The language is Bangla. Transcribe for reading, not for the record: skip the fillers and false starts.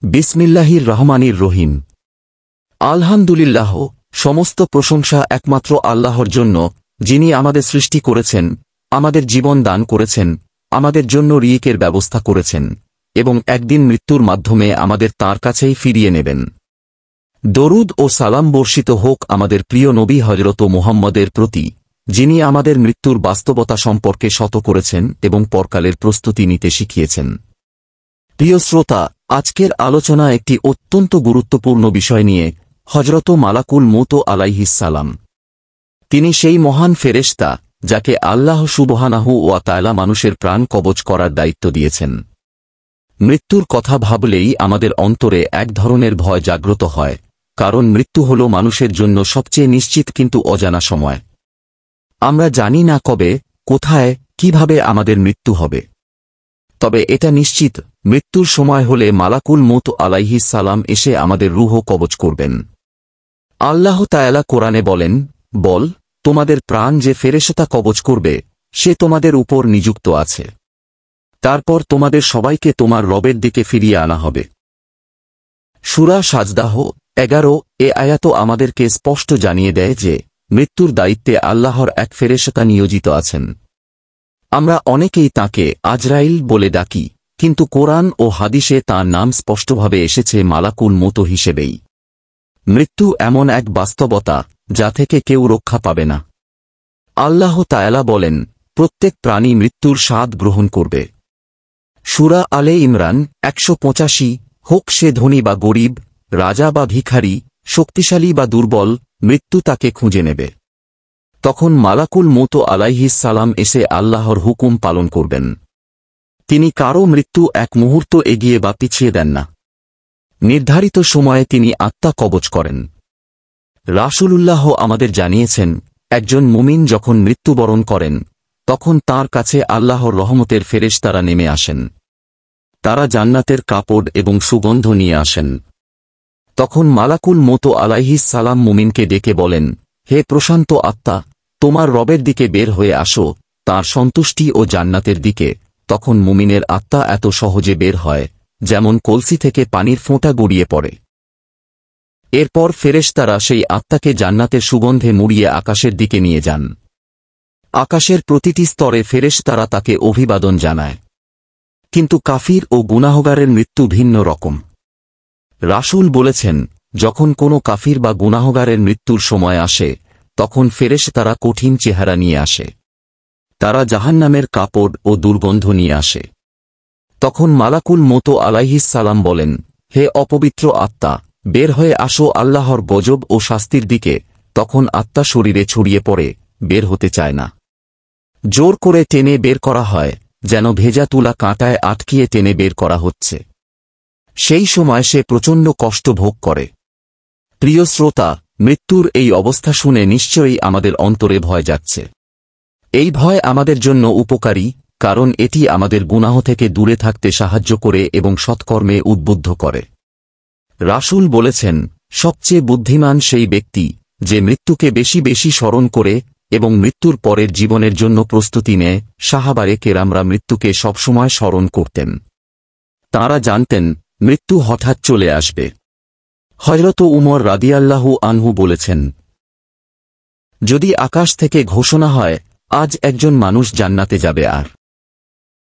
বিসমিল্লাহির রহমানির রহিম। আলহামদুলিল্লাহ, সমস্ত প্রশংসা একমাত্র আল্লাহর জন্য, যিনি আমাদের সৃষ্টি করেছেন, আমাদের জীবন দান করেছেন, আমাদের জন্য রিজিকের ব্যবস্থা করেছেন এবং একদিন মৃত্যুর মাধ্যমে আমাদের তাঁর কাছেই ফিরিয়ে নেবেন। দরুদ ও সালাম বর্ষিত হোক আমাদের প্রিয় নবী হযরত মুহাম্মদের প্রতি, যিনি আমাদের মৃত্যুর বাস্তবতা সম্পর্কে শত করেছেন এবং পরকালের প্রস্তুতি নিতে শিখিয়েছেন। প্রিয় শ্রোতা, আজকের আলোচনা একটি অত্যন্ত গুরুত্বপূর্ণ বিষয় নিয়ে, হযরত মালাকুল মউত আলাইহিস সালাম। তিনি সেই মহান ফেরেশতা যাকে আল্লাহ সুবহানাহু ওয়া তাআলা মানুষের প্রাণ কবজ করার দায়িত্ব দিয়েছেন। মৃত্যুর কথা ভাবলেই আমাদের অন্তরে এক ধরনের ভয় জাগ্রত হয়, কারণ মৃত্যু হল মানুষের জন্য সবচেয়ে নিশ্চিত কিন্তু অজানা সময়। আমরা জানি না কবে, কোথায়, কিভাবে আমাদের মৃত্যু হবে। তবে এটা নিশ্চিত, মৃত্যুর সময় হলে মালাকুল মউত আলাইহিস সালাম এসে আমাদের রূহ কবজ করবেন। আল্লাহ তাআলা কোরআনে বলেন, বল, তোমাদের প্রাণ যে ফেরেশতা কবজ করবে, সে তোমাদের উপর নিযুক্ত আছে। তারপর তোমাদের সবাইকে তোমার রবের দিকে ফিরিয়ে আনা হবে। সূরা সাজদাহ 11 এ আয়াত আমাদেরকে স্পষ্ট জানিয়ে দেয় যে মৃত্যুর দায়িত্বে আল্লাহর এক ফেরেশতা নিয়োজিত আছেন। আমরা অনেকেই তাকে আজরাইল বলে ডাকি, কিন্তু কোরআন ও হাদিসে তাঁর নাম স্পষ্টভাবে এসেছে মালাকুল মউত হিসেবেই। মৃত্যু এমন এক বাস্তবতা যা থেকে কেউ রক্ষা পাবে না। আল্লাহ তাআলা বলেন, প্রত্যেক প্রাণী মৃত্যুর স্বাদ গ্রহণ করবে। সূরা আলে ইমরান 185। হোক সে ধনী বা গরিব, রাজা বা ভিখারি, শক্তিশালী বা দুর্বল, মৃত্যু তাকে খুঁজে নেবে। তখন মালাকুল মউত আলাইহিস সালাম এসে আল্লাহর হুকুম পালন করবেন। তিনি কারও মৃত্যু এক মুহূর্ত এগিয়ে বা পিছিয়ে দেন না। নির্ধারিত সময়ে তিনি আত্মা কবজ করেন। রাসূলুল্লাহ আমাদের জানিয়েছেন, একজন মুমিন যখন মৃত্যুবরণ করেন, তখন তার কাছে আল্লাহর রহমতের ফেরেশতারা নেমে আসেন। তারা জান্নাতের কাপড় এবং সুগন্ধ নিয়ে আসেন। তখন মালাকুল মউত আলাইহিস সালাম মুমিনকে ডেকে বলেন, হে প্রশান্ত আত্মা, তোমার রবের দিকে বের হয়ে আসো, তাঁর সন্তুষ্টি ও জান্নাতের দিকে। তখন মুমিনের আত্মা এত সহজে বের হয়, যেমন কলসি থেকে পানির ফোঁটা গড়িয়ে পড়ে। এরপর ফেরেশতারা সেই আত্মাকে জান্নাতের সুগন্ধে মুড়িয়ে আকাশের দিকে নিয়ে যান। আকাশের প্রতিটি স্তরে ফেরেশতারা তাকে অভিবাদন জানায়। কিন্তু কাফির ও গুনাহগারের মৃত্যু ভিন্ন রকম। রাসূল বলেছেন, যখন কোনো কাফির বা গুনাহগারের মৃত্যুর সময় আসে, তখন ফেরেশতারা কঠিন চেহারা নিয়ে আসে। তারা জাহান্নামের কাপড় ও দুর্গন্ধ নিয়ে আসে। তখন মালাকুল মউত আলাইহিস সালাম বলেন, হে অপবিত্র আত্মা, বের হয়ে আসো আল্লাহর গজব ও শাস্তির দিকে। তখন আত্মা শরীরে ছড়িয়ে পড়ে, বের হতে চায় না। জোর করে টেনে বের করা হয়, যেন ভেজা তুলা কাঁটায় আটকিয়ে টেনে বের করা হচ্ছে। সেই সময় সে প্রচণ্ড কষ্ট ভোগ করে। প্রিয় শ্রোতা, মৃত্যুর এই অবস্থা শুনে নিশ্চয়ই আমাদের অন্তরে ভয় যাচ্ছে। এই ভয় আমাদের জন্য উপকারী, কারণ এটি আমাদের গুনাহ থেকে দূরে থাকতে সাহায্য করে এবং সৎকর্মে উদ্বুদ্ধ করে। রাসূল বলেছেন, সবচেয়ে বুদ্ধিমান সেই ব্যক্তি যে মৃত্যুকে বেশি বেশি স্মরণ করে এবং মৃত্যুর পরের জীবনের জন্য প্রস্তুতি নেয়। সাহাবায়ে কেরামরা মৃত্যুকে সবসময় স্মরণ করতেন। তাঁরা জানতেন মৃত্যু হঠাৎ চলে আসবে। হযরত উমর রাদিয়াল্লাহু আনহু বলেছেন, যদি আকাশ থেকে ঘোষণা হয়, আজ একজন মানুষ জান্নাতে যাবে আর